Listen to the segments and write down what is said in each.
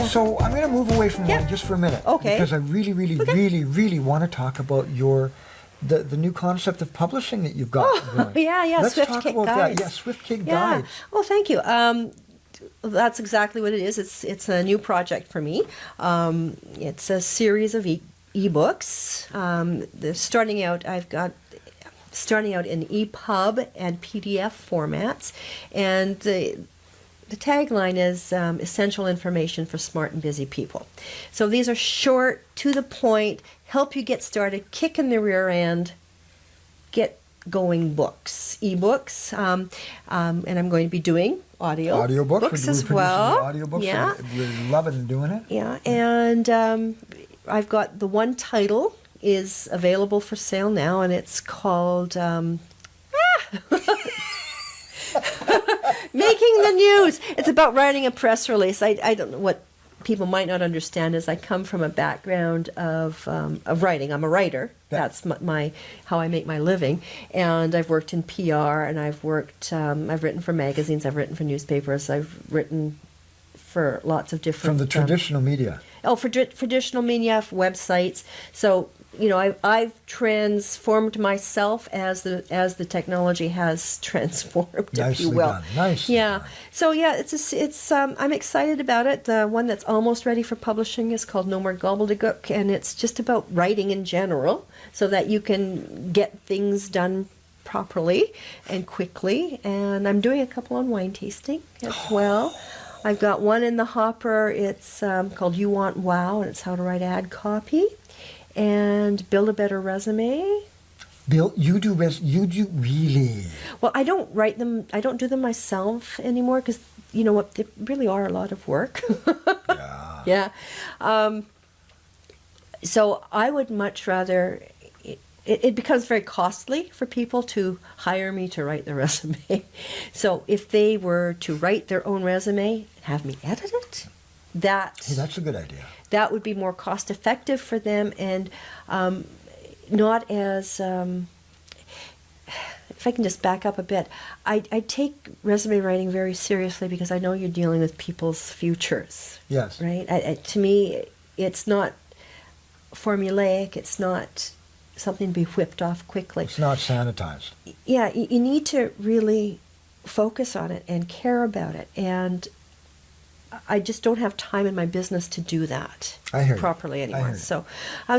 So I'm going to move away from wine just for a minute. Okay. Because I really, really, really want to talk about the new concept of publishing that you've got going. Yeah, Let's Swift talk Kick about Guides. that. Yeah, Swift Kick Yeah. Guides. Oh, thank you. That's exactly what it is. It's a new project for me. It's a series of ebooks. They're starting out. Starting out in EPUB and PDF formats, and the tagline is essential information for smart and busy people. So these are short, to the point, help you get started, kick in the rear end, get going books, ebooks, and I'm going to be doing Audiobooks. books We're as producing well. Audiobooks. Yeah, So we're loving doing it. yeah, and I've got the one title is available for sale now, and it's called Making the News. It's about writing a press release. I don't know what people might not understand is I come from a background of writing. I'm a writer. Yeah. That's my how I make my living. And I've worked in PR, and I've written for magazines. I've written for newspapers. I've written for lots of different From the traditional media. for traditional media, for websites. So I've transformed myself as the technology has transformed, if Nicely you will. done. Nicely Yeah. done. So yeah, it's I'm excited about it. The one that's almost ready for publishing is called No More Gobbledygook, and it's just about writing in general, so that you can get things done properly and quickly. And I'm doing a couple on wine tasting as well. I've got one in the hopper. It's called You Want Wow, and it's how to write ad copy and build a better resume. Bill, you do really. Well, I don't write them. I don't do them myself anymore because you know what? They really are a lot of work. Yeah. Yeah. So I would much rather. It becomes very costly for people to hire me to write the resume. So if they were to write their own resume and have me edit it, Hey, that's a good idea. that would be more cost effective for them, and not as if I can just back up a bit, I take resume writing very seriously because I know you're dealing with people's futures. Yes. Right. To me, it's not formulaic. It's not something to be whipped off quickly. It's not sanitized. Yeah, you need to really focus on it and care about it, and I just don't have time in my business to do that I hear you. properly I anymore. hear you.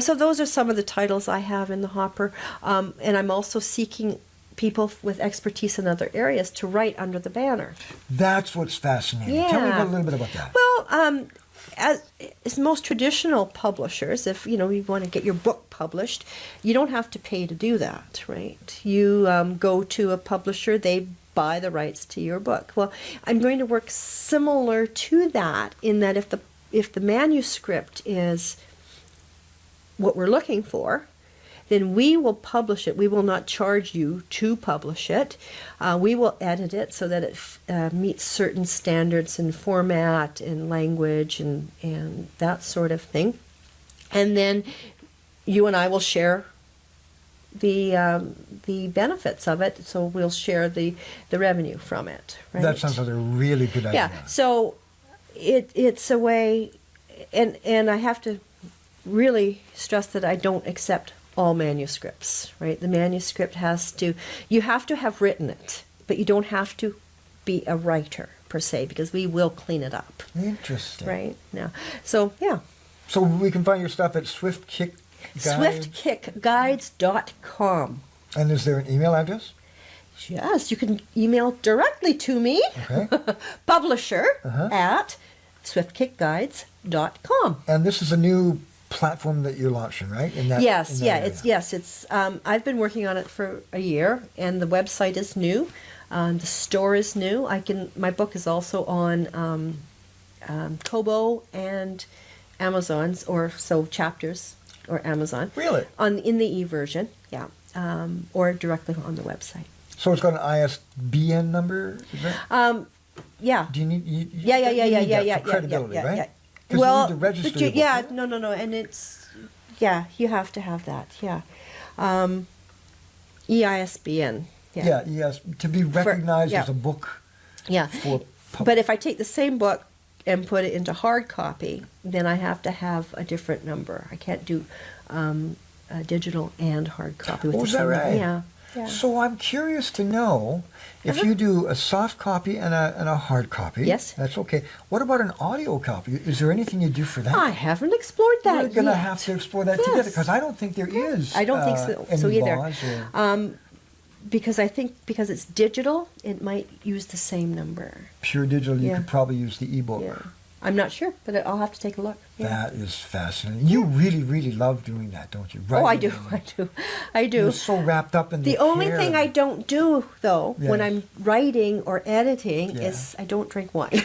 So those are some of the titles I have in the hopper, and I'm also seeking people with expertise in other areas to write under the banner. That's what's fascinating. Tell me Yeah. a little bit about that. Well, as most traditional publishers, if you want to get your book published, you don't have to pay to do that, right? You go to a publisher, they buy the rights to your book. Well, I'm going to work similar to that in that if the manuscript is what we're looking for, then we will publish it. We will not charge you to publish it. We will edit it so that it meets certain standards in format and language and that sort of thing. And then you and I will share the benefits of it. So we'll share the revenue from it. Right? That sounds like a really good idea. Yeah. So it's a way, and I have to really stress that I don't accept all manuscripts, right? The manuscript you have to have written it, but you don't have to be a writer per se, because we will clean it up. Interesting. Right? Now, so yeah. So we can find your stuff at Swift Kick Guides? SwiftKickGuides.com. And is there an email address? Yes, you can email directly to me, Okay. publisher Uh-huh. at SwiftKickGuides.com. And this is a new platform that you're launching, right? Yes, area. it's I've been working on it for a year, and the website is new. The store is new. My book is also on Kobo and Amazon's, or so Chapters or Amazon. Really? In the e-version, yeah, or directly on the website. So it's got an ISBN number, is that? Yeah. Do you need? Yeah, you need that for credibility, yeah, right? yeah. 'Cause Well, you need to register but you, your book, yeah, right? no, and it's, yeah, you have to have that, yeah. EISBN, yeah. Yeah, yes, to be recognized yeah. as a book Yeah. for But if I take the same book and put it into hard copy, then I have to have a different number. I can't do digital and hard copy with Oh, the is that same right? Yeah. Yeah. So I'm curious to know if you do a soft copy and a hard copy. Yes. That's okay. What about an audio copy? Is there anything you do for that? I haven't explored that We're going to yet. have to explore that Yes. together because I don't think there is. I don't think so, any either. laws or Because I think because it's digital, it might use the same number. pure digital. You Yeah. could probably use the ebook. Yeah. I'm not sure, but I'll have to take a look. Yeah. That is fascinating. You really, really love doing that, don't you? Oh, I Writing do. and- I do. I do. You're so wrapped up in The only care thing I and- don't do, though, when Yes. I'm writing or editing, Yeah. is I don't drink wine.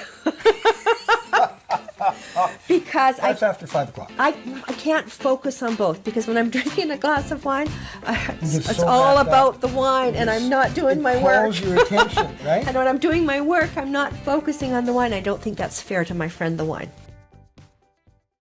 Because That's after 5 o'clock. I can't focus on both, because when I'm drinking a glass of wine, get it's so all wrapped up. about the wine, and I'm not doing my work. Calls your attention, right? And when I'm doing my work, I'm not focusing on the wine. I don't think that's fair to my friend, the wine.